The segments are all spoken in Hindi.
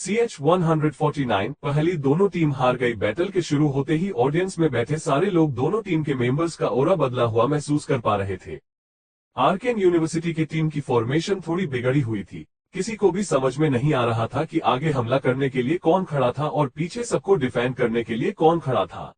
CH-149 पहली दोनों टीम हार गई। बैटल के शुरू होते ही ऑडियंस में बैठे सारे लोग दोनों टीम के मेंबर्स का ऑरा बदला हुआ महसूस कर पा रहे थे। आर्केन यूनिवर्सिटी की टीम की फॉर्मेशन थोड़ी बिगड़ी हुई थी। किसी को भी समझ में नहीं आ रहा था कि आगे हमला करने के लिए कौन खड़ा था और पीछे सबको डिफेंड करने के लिए कौन खड़ा था।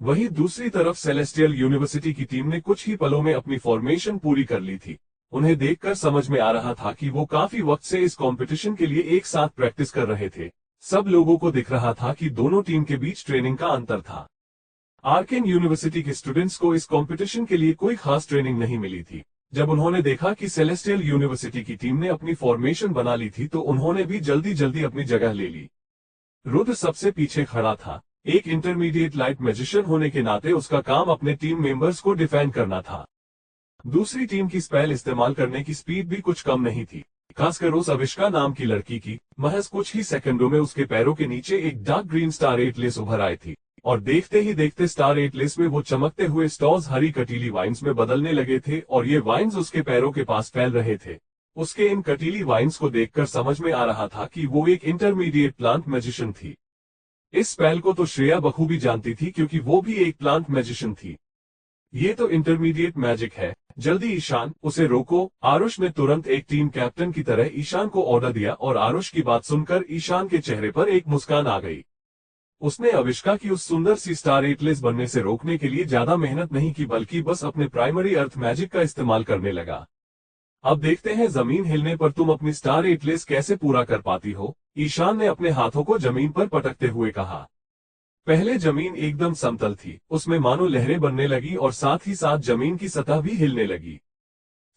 वहीं दूसरी तरफ सेलेस्टियल यूनिवर्सिटी की टीम ने कुछ ही पलों में अपनी फॉर्मेशन पूरी कर ली थी। उन्हें देखकर समझ में आ रहा था कि वो काफी वक्त से इस कंपटीशन के लिए एक साथ प्रैक्टिस कर रहे थे। सब लोगों को दिख रहा था कि दोनों टीम के बीच ट्रेनिंग का अंतर था। आर्केन यूनिवर्सिटी के स्टूडेंट्स को इस कंपटीशन के लिए कोई खास ट्रेनिंग नहीं मिली थी। जब उन्होंने देखा कि सेलेस्टियल यूनिवर्सिटी की टीम ने अपनी फॉर्मेशन बना ली थी तो उन्होंने भी जल्दी जल्दी अपनी जगह ले ली। रुद्र सबसे पीछे खड़ा था। एक इंटरमीडिएट लाइट मैजिशियन होने के नाते उसका काम अपने टीम मेंबर्स को डिफेंड करना था। दूसरी टीम की स्पेल इस्तेमाल करने की स्पीड भी कुछ कम नहीं थी, खासकर उस अविष्का नाम की लड़की की। महज कुछ ही सेकंडों में उसके पैरों के नीचे एक डार्क ग्रीन स्टार एटलेस उभर आई थी और देखते ही देखते स्टार एटलेस में वो चमकते हुए स्टॉर्स हरी कटीली वाइन्स में बदलने लगे थे और ये वाइन्स उसके पैरों के पास फैल रहे थे। उसके इन कटीली वाइन्स को देखकर समझ में आ रहा था कि वो एक इंटरमीडिएट प्लांट मैजिशियन थी। इस स्पेल को तो श्रेया बखूबी जानती थी क्योंकि वो भी एक प्लांट मैजिशियन थी। ये तो इंटरमीडिएट मैजिक है, जल्दी ईशान, उसे रोको। आरुष ने तुरंत एक टीम कैप्टन की तरह ईशान को ऑर्डर दिया और आरुष की बात सुनकर ईशान के चेहरे पर एक मुस्कान आ गई। उसने अविष्का की उस सुंदर सी स्टार एटलेस बनने से रोकने के लिए ज्यादा मेहनत नहीं की, बल्कि बस अपने प्राइमरी अर्थ मैजिक का इस्तेमाल करने लगा। अब देखते हैं जमीन हिलने पर तुम अपनी स्टार एटलेस कैसे पूरा कर पाती हो, ईशान ने अपने हाथों को जमीन पर पटकते हुए कहा। पहले जमीन एकदम समतल थी, उसमें मानो लहरें बनने लगी और साथ ही साथ जमीन की सतह भी हिलने लगी।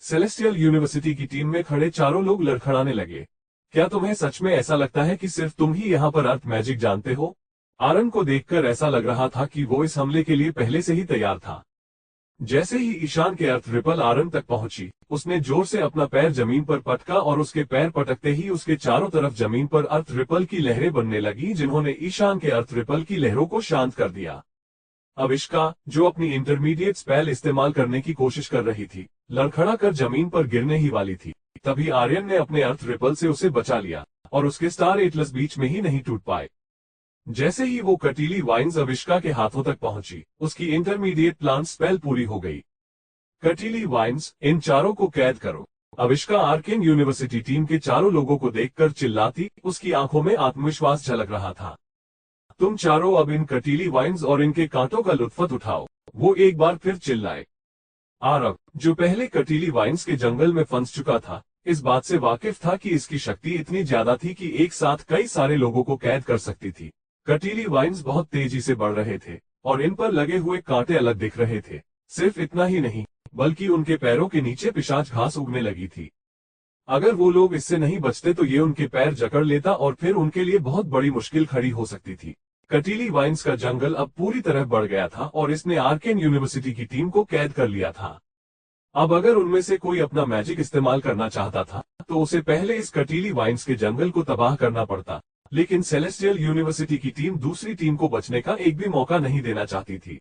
सेलेस्टियल यूनिवर्सिटी की टीम में खड़े चारों लोग लड़खड़ाने लगे। क्या तुम्हें सच में ऐसा लगता है कि सिर्फ तुम ही यहाँ पर अर्थ मैजिक जानते हो? आरन को देखकर ऐसा लग रहा था कि वो इस हमले के लिए पहले से ही तैयार था। जैसे ही ईशान के अर्थ रिपल आरन तक पहुंची, उसने जोर से अपना पैर जमीन पर पटका और उसके पैर पटकते ही उसके चारों तरफ जमीन पर अर्थ रिपल की लहरें बनने लगी, जिन्होंने ईशान के अर्थ रिपल की लहरों को शांत कर दिया। अविष्का, जो अपनी इंटरमीडिएट स्पेल इस्तेमाल करने की कोशिश कर रही थी, लड़खड़ा कर जमीन पर गिरने ही वाली थी। तभी आर्यन ने अपने अर्थ रिपल से उसे बचा लिया और उसके स्टार एटलस बीच में ही नहीं टूट पाए। जैसे ही वो कटीली वाइन्स अविष्का के हाथों तक पहुंची, उसकी इंटरमीडिएट प्लांट स्पेल पूरी हो गई। कटीली वाइन्स, इन चारों को कैद करो। अविष्का आर्केन यूनिवर्सिटी टीम के चारों लोगों को देखकर चिल्लाती, उसकी आंखों में आत्मविश्वास झलक रहा था। तुम चारों अब इन कटीली वाइन्स और इनके कांटों का लुत्फ उठाओ, वो एक बार फिर चिल्लाए। आरव, जो पहले कटीली वाइन्स के जंगल में फंस चुका था, इस बात से वाकिफ था कि इसकी शक्ति इतनी ज्यादा थी कि एक साथ कई सारे लोगों को कैद कर सकती थी। कटीली वाइन्स बहुत तेजी से बढ़ रहे थे और इन पर लगे हुए कांटे अलग दिख रहे थे। सिर्फ इतना ही नहीं, बल्कि उनके पैरों के नीचे पिशाच घास उगने लगी थी। अगर वो लोग इससे नहीं बचते तो ये उनके पैर जकड़ लेता और फिर उनके लिए बहुत बड़ी मुश्किल खड़ी हो सकती थी। कटीली वाइन्स का जंगल अब पूरी तरह बढ़ गया था और इसने आर्केन यूनिवर्सिटी की टीम को कैद कर लिया था। अब अगर उनमें से कोई अपना मैजिक इस्तेमाल करना चाहता था तो उसे पहले इस कटीली वाइन्स के जंगल को तबाह करना पड़ता, लेकिन सेलेस्टियल यूनिवर्सिटी की टीम दूसरी टीम को बचने का एक भी मौका नहीं देना चाहती थी।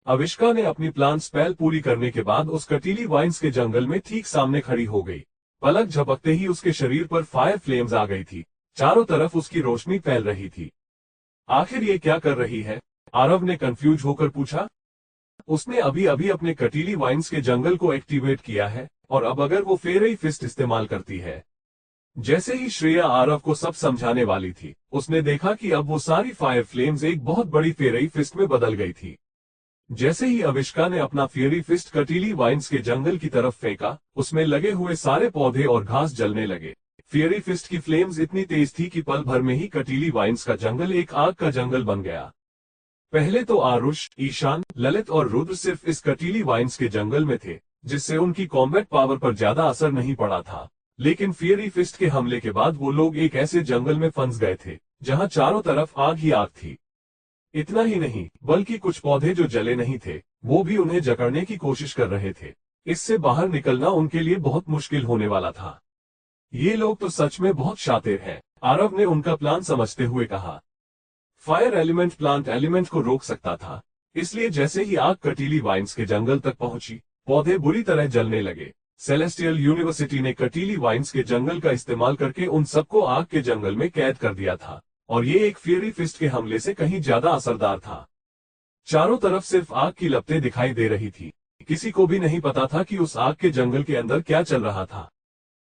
अविष्का ने अपनी प्लान स्पेल पूरी करने के बाद उस कटीली वाइन्स के जंगल में ठीक सामने खड़ी हो गई। पलक झपकते ही उसके शरीर पर फायर फ्लेम्स आ गई थी। चारों तरफ उसकी रोशनी फैल रही थी। आखिर ये क्या कर रही है? आरव ने कंफ्यूज होकर पूछा। उसने अभी अभी अपने कटीली वाइन्स के जंगल को एक्टिवेट किया है और अब अगर वो फेयरी फिस्ट इस्तेमाल करती है। जैसे ही श्रेया आरव को सब समझाने वाली थी, उसने देखा कि अब वो सारी फायर फ्लेम्स एक बहुत बड़ी फेयरी फिस्ट में बदल गई थी। जैसे ही अविष्का ने अपना फेयरी फिस्ट कटीली वाइन्स के जंगल की तरफ फेंका, उसमें लगे हुए सारे पौधे और घास जलने लगे। फेयरी फिस्ट की फ्लेम्स इतनी तेज थी कि पल भर में ही कटीली वाइन्स का जंगल एक आग का जंगल बन गया। पहले तो आरुष, ईशान, ललित और रुद्र सिर्फ इस कटीली वाइन्स के जंगल में थे, जिससे उनकी कॉम्बैट पावर पर ज्यादा असर नहीं पड़ा था। लेकिन फेयरी फिस्ट के हमले के बाद वो लोग एक ऐसे जंगल में फंस गए थे जहां चारों तरफ आग ही आग थी। इतना ही नहीं, बल्कि कुछ पौधे जो जले नहीं थे, वो भी उन्हें जकड़ने की कोशिश कर रहे थे। इससे बाहर निकलना उनके लिए बहुत मुश्किल होने वाला था। ये लोग तो सच में बहुत शातिर हैं, आरव ने उनका प्लान समझते हुए कहा। फायर एलिमेंट प्लांट एलिमेंट को रोक सकता था, इसलिए जैसे ही आग कटीली वाइन्स के जंगल तक पहुंची, पौधे बुरी तरह जलने लगे। सेलेस्टियल यूनिवर्सिटी ने कटीली वाइन्स के जंगल का इस्तेमाल करके उन सबको आग के जंगल में कैद कर दिया था, और ये एक फियरी फिस्ट के हमले से कहीं ज्यादा असरदार था। चारों तरफ सिर्फ आग की लपटें दिखाई दे रही थी। किसी को भी नहीं पता था कि उस आग के जंगल के अंदर क्या चल रहा था।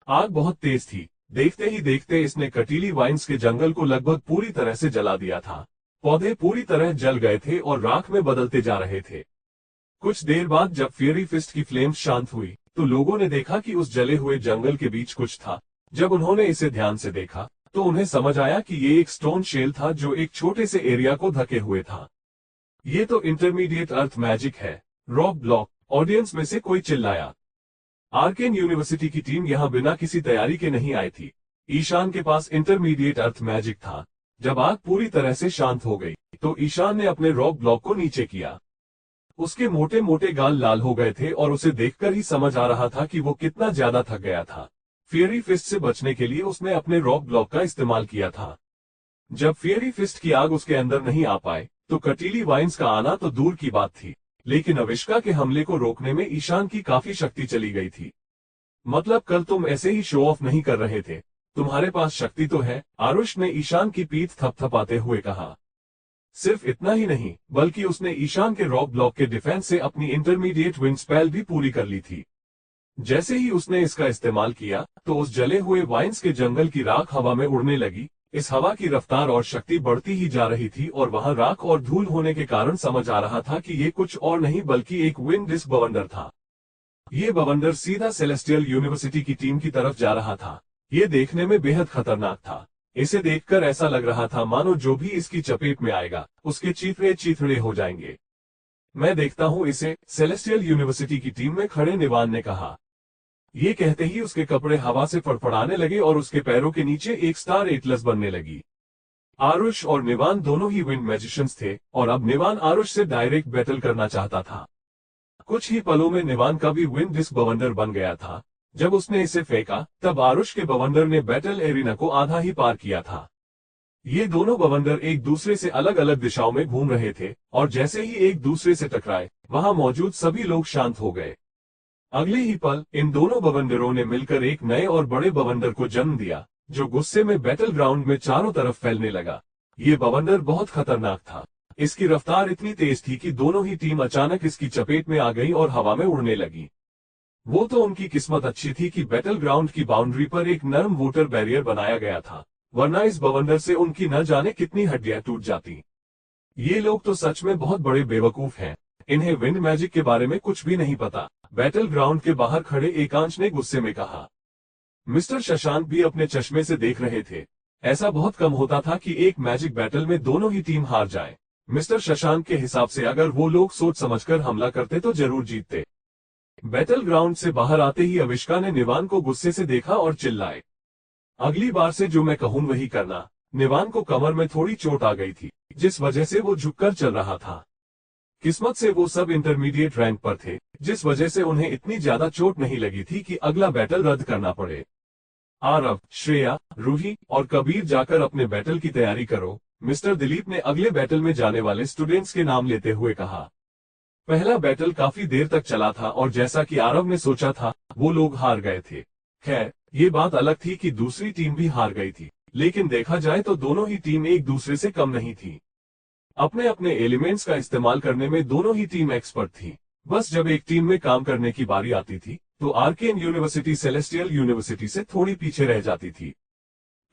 आग बहुत तेज थी। देखते ही देखते इसने कटीली वाइन्स के जंगल को लगभग पूरी तरह से जला दिया था। पौधे पूरी तरह जल गए थे और राख में बदलते जा रहे थे। कुछ देर बाद जब फियरी फिस्ट की फ्लेम्स शांत हुई तो लोगों ने देखा कि उस जले हुए जंगल के बीच कुछ था। जब उन्होंने इसे ध्यान से देखा तो उन्हें समझ आया कि ये एक स्टोन शेल था जो एक छोटे से एरिया को ढके हुए था। ये तो इंटरमीडिएट अर्थ मैजिक है, रॉक ब्लॉक, ऑडियंस में से कोई चिल्लाया। आर्केन यूनिवर्सिटी की टीम यहाँ बिना किसी तैयारी के नहीं आई थी। ईशान के पास इंटरमीडिएट अर्थ मैजिक था। जब आग पूरी तरह से शांत हो गई तो ईशान ने अपने रॉक ब्लॉक को नीचे किया। उसके मोटे मोटे गाल लाल हो गए थे और उसे देखकर ही समझ आ रहा था कि वो कितना ज्यादा थक गया था। फियरी फिस्ट से बचने के लिए उसने अपने रॉक ब्लॉक का इस्तेमाल किया था। जब फियरी फिस्ट की आग उसके अंदर नहीं आ पाए तो कटीली वाइन्स का आना तो दूर की बात थी, लेकिन अविष्का के हमले को रोकने में ईशान की काफी शक्ति चली गई थी। मतलब कल तुम ऐसे ही शो ऑफ नहीं कर रहे थे, तुम्हारे पास शक्ति तो है, आरुष ने ईशान की पीठ थपथपाते हुए कहा। सिर्फ इतना ही नहीं बल्कि उसने ईशान के रॉक ब्लॉक के डिफेंस से अपनी इंटरमीडिएट विंड स्पेल भी पूरी कर ली थी। जैसे ही उसने इसका इस्तेमाल किया तो उस जले हुए वाइन्स के जंगल की राख हवा में उड़ने लगी। इस हवा की रफ्तार और शक्ति बढ़ती ही जा रही थी और वहां राख और धूल होने के कारण समझ आ रहा था कि ये कुछ और नहीं बल्कि एक विंड डिस्क बवंडर था। ये बवंडर सीधा सेलेस्टियल यूनिवर्सिटी की टीम की तरफ जा रहा था। ये देखने में बेहद खतरनाक था। इसे देखकर ऐसा लग रहा था मानो जो भी इसकी चपेट में आएगा उसके चीथड़े चीथड़े हो जाएंगे। मैं देखता हूं इसे, सेलेस्टियल यूनिवर्सिटी की टीम में खड़े निवान ने कहा। ये कहते ही उसके कपड़े हवा से फड़फड़ाने लगे और उसके पैरों के नीचे एक स्टार एटलस बनने लगी। आरुष और निवान दोनों ही विंड मैजिशियंस थे और अब निवान आरुष से डायरेक्ट बैटल करना चाहता था। कुछ ही पलों में निवान का भी विंड डिस्क बवंडर बन गया था। जब उसने इसे फेंका तब आरुष के बवंडर ने बैटल एरिना को आधा ही पार किया था। ये दोनों बवंडर एक दूसरे से अलग अलग दिशाओं में घूम रहे थे और जैसे ही एक दूसरे से टकराए वहां मौजूद सभी लोग शांत हो गए। अगले ही पल इन दोनों बवंडरों ने मिलकर एक नए और बड़े बवंडर को जन्म दिया जो गुस्से में बैटल ग्राउंड में चारों तरफ फैलने लगा। ये बवंडर बहुत खतरनाक था। इसकी रफ्तार इतनी तेज थी कि दोनों ही टीम अचानक इसकी चपेट में आ गई और हवा में उड़ने लगी। वो तो उनकी किस्मत अच्छी थी कि बैटल ग्राउंड की बाउंड्री पर एक नरम वोटर बैरियर बनाया गया था, वरना इस बवंडर से उनकी न जाने कितनी हड्डियां टूट जाती। ये लोग तो सच में बहुत बड़े बेवकूफ हैं। इन्हें विंड मैजिक के बारे में कुछ भी नहीं पता, बैटल ग्राउंड के बाहर खड़े एकांश ने गुस्से में कहा। मिस्टर शशांक भी अपने चश्मे से देख रहे थे। ऐसा बहुत कम होता था कि एक मैजिक बैटल में दोनों ही टीम हार जाए। मिस्टर शशांक के हिसाब से अगर वो लोग सोच समझकर हमला करते तो जरूर जीतते। बैटल ग्राउंड से बाहर आते ही अविष्का ने निवान को गुस्से से देखा और चिल्लाए, अगली बार से जो मैं कहूं वही करना। निवान को कमर में थोड़ी चोट आ गई थी जिस वजह से वो झुककर चल रहा था। किस्मत से वो सब इंटरमीडिएट रैंक पर थे जिस वजह से उन्हें इतनी ज्यादा चोट नहीं लगी थी कि अगला बैटल रद्द करना पड़े। आरव, श्रेया, रूही और कबीर जाकर अपने बैटल की तैयारी करो, मिस्टर दिलीप ने अगले बैटल में जाने वाले स्टूडेंट्स के नाम लेते हुए कहा। पहला बैटल काफी देर तक चला था और जैसा कि आरव ने सोचा था वो लोग हार गए थे। खैर, ये बात अलग थी कि दूसरी टीम भी हार गई थी, लेकिन देखा जाए तो दोनों ही टीम एक दूसरे से कम नहीं थी। अपने अपने एलिमेंट्स का इस्तेमाल करने में दोनों ही टीम एक्सपर्ट थी। बस जब एक टीम में काम करने की बारी आती थी तो आर्केन यूनिवर्सिटी सेलेस्टियल यूनिवर्सिटी से थोड़ी पीछे रह जाती थी।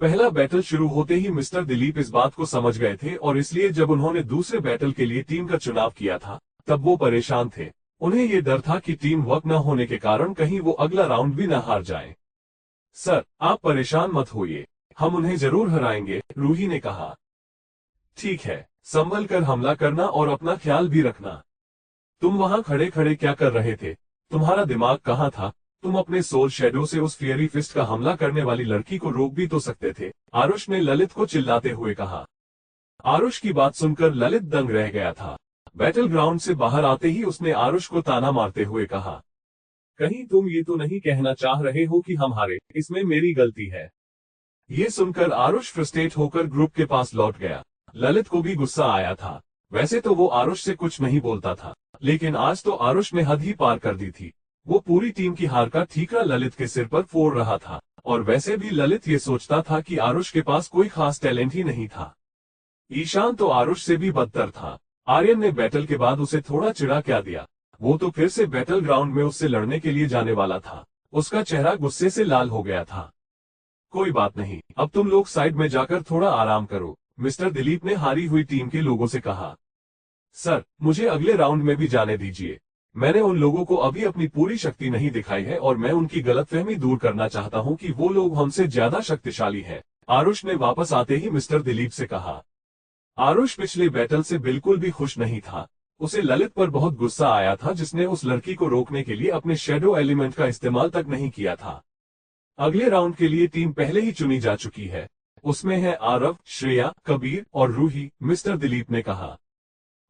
पहला बैटल शुरू होते ही मिस्टर दिलीप इस बात को समझ गए थे और इसलिए जब उन्होंने दूसरे बैटल के लिए टीम का चुनाव किया था तब वो परेशान थे। उन्हें ये डर था कि टीम वर्क न होने के कारण कहीं वो अगला राउंड भी न हार जाए। सर, आप परेशान मत होइए, हम उन्हें जरूर हराएंगे, रूही ने कहा। ठीक है, संभल कर हमला करना और अपना ख्याल भी रखना। तुम वहां खड़े खड़े क्या कर रहे थे? तुम्हारा दिमाग कहाँ था? तुम अपने सोल शेडो से उस फियरी फिस्ट का हमला करने वाली लड़की को रोक भी तो सकते थे, आरुष ने ललित को चिल्लाते हुए कहा। आरुष की बात सुनकर ललित दंग रह गया था। बैटल ग्राउंड से बाहर आते ही उसने आरुष को ताना मारते हुए कहा, कहीं तुम ये तो नहीं कहना चाह रहे हो कि हम हारे? इसमें मेरी गलती है। ये सुनकर आरुष फ्रस्ट्रेट होकर ग्रुप के पास लौट गया। ललित को भी गुस्सा आया था। वैसे तो वो आरुष से कुछ नहीं बोलता था, लेकिन आज तो आरुष ने हद ही पार कर दी थी। वो पूरी टीम की हार का ठीकरा ललित के सिर पर फोड़ रहा था, और वैसे भी ललित ये सोचता था कि आरुष के पास कोई खास टैलेंट ही नहीं था। ईशान तो आरुष से भी बदतर था। आर्यन ने बैटल के बाद उसे थोड़ा चिढ़ा क्या दिया। वो तो फिर से बैटल ग्राउंड में उससे लड़ने के लिए जाने वाला था। उसका चेहरा गुस्से से लाल हो गया था। कोई बात नहीं, अब तुम लोग साइड में जाकर थोड़ा आराम करो, मिस्टर दिलीप ने हारी हुई टीम के लोगों से कहा। सर, मुझे अगले राउंड में भी जाने दीजिए। मैंने उन लोगों को अभी अपनी पूरी शक्ति नहीं दिखाई है और मैं उनकी गलतफहमी दूर करना चाहता हूं कि वो लोग हमसे ज्यादा शक्तिशाली हैं, आरुष ने वापस आते ही मिस्टर दिलीप से कहा। आरुष पिछले बैटल से बिल्कुल भी खुश नहीं था। उसे ललित पर बहुत गुस्सा आया था, जिसने उस लड़की को रोकने के लिए अपने शेडो एलिमेंट का इस्तेमाल तक नहीं किया था। अगले राउंड के लिए टीम पहले ही चुनी जा चुकी है। उसमें है आरव, श्रेया, कबीर और रूही, मिस्टर दिलीप ने कहा।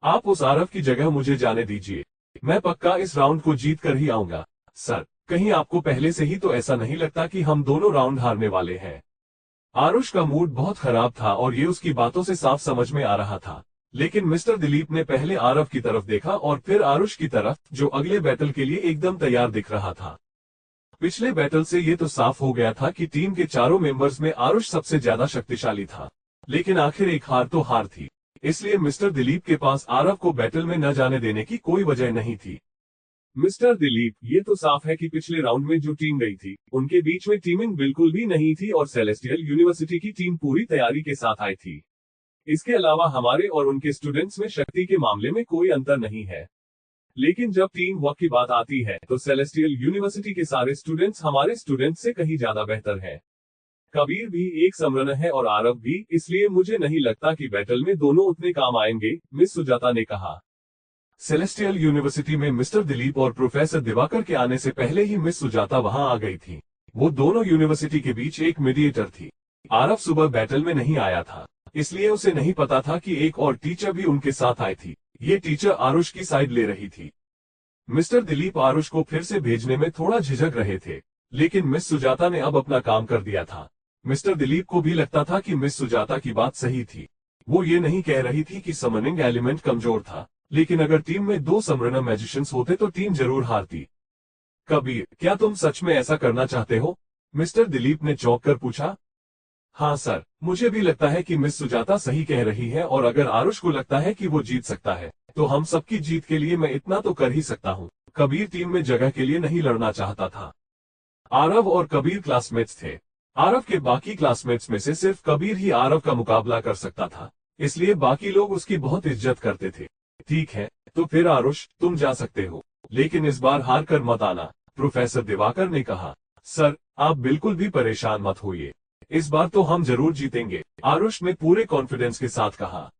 आप उस आरव की जगह मुझे जाने दीजिए। मैं पक्का इस राउंड को जीत कर ही आऊंगा। सर, कहीं आपको पहले से ही तो ऐसा नहीं लगता कि हम दोनों राउंड हारने वाले हैं? आरुष का मूड बहुत खराब था और ये उसकी बातों से साफ समझ में आ रहा था। लेकिन मिस्टर दिलीप ने पहले आरव की तरफ देखा और फिर आरुष की तरफ, जो अगले बैटल के लिए एकदम तैयार दिख रहा था। पिछले बैटल से ये तो साफ हो गया था कि टीम के चारों मेंबर्स में आरुष सबसे ज्यादा शक्तिशाली था। लेकिन आखिर एक हार तो हार थी, इसलिए मिस्टर दिलीप के पास आरव को बैटल में न जाने देने की कोई वजह नहीं थी। मिस्टर दिलीप, ये तो साफ है कि पिछले राउंड में जो टीम गई थी, उनके बीच में टीमिंग बिल्कुल भी नहीं थी और सेलेस्टियल यूनिवर्सिटी की टीम पूरी तैयारी के साथ आई थी। इसके अलावा हमारे और उनके स्टूडेंट्स में शक्ति के मामले में कोई अंतर नहीं है। लेकिन जब टीम वर्क की बात आती है तो सेलेस्टियल यूनिवर्सिटी के सारे स्टूडेंट्स हमारे स्टूडेंट्स से कहीं ज्यादा बेहतर हैं। कबीर भी एक समरन है और आरव भी, इसलिए मुझे नहीं लगता कि बैटल में दोनों उतने काम आएंगे, मिस सुजाता ने कहा। सेलेस्टियल यूनिवर्सिटी में मिस्टर दिलीप और प्रोफेसर दिवाकर के आने से पहले ही मिस सुजाता वहां आ गई थी। वो दोनों यूनिवर्सिटी के बीच एक मीडिएटर थी। आरव सुबह बैटल में नहीं आया था, इसलिए उसे नहीं पता था कि एक और टीचर भी उनके साथ आई थी। ये टीचर आरुष की साइड ले रही थी। मिस्टर दिलीप आरुष को फिर से भेजने में थोड़ा झिझक रहे थे, लेकिन मिस सुजाता ने अब अपना काम कर दिया था। मिस्टर दिलीप को भी लगता था कि मिस सुजाता की बात सही थी। वो ये नहीं कह रही थी कि समनिंग एलिमेंट कमजोर था, लेकिन अगर टीम में 2 समरन मैजिशियंस होते तो टीम जरूर हारती। कबीर, क्या तुम सच में ऐसा करना चाहते हो? मिस्टर दिलीप ने चौंक कर पूछा। हाँ सर, मुझे भी लगता है कि मिस सुजाता सही कह रही है और अगर आरुष को लगता है कि वो जीत सकता है, तो हम सबकी जीत के लिए मैं इतना तो कर ही सकता हूँ। कबीर टीम में जगह के लिए नहीं लड़ना चाहता था। आरव और कबीर क्लासमेट्स थे। आरव के बाकी क्लासमेट्स में से सिर्फ कबीर ही आरव का मुकाबला कर सकता था, इसलिए बाकी लोग उसकी बहुत इज्जत करते थे। ठीक है, तो फिर आरुष, तुम जा सकते हो, लेकिन इस बार हार कर मत आना, प्रोफेसर दिवाकर ने कहा। सर, आप बिल्कुल भी परेशान मत होइए, इस बार तो हम जरूर जीतेंगे, आरुष ने पूरे कॉन्फिडेंस के साथ कहा।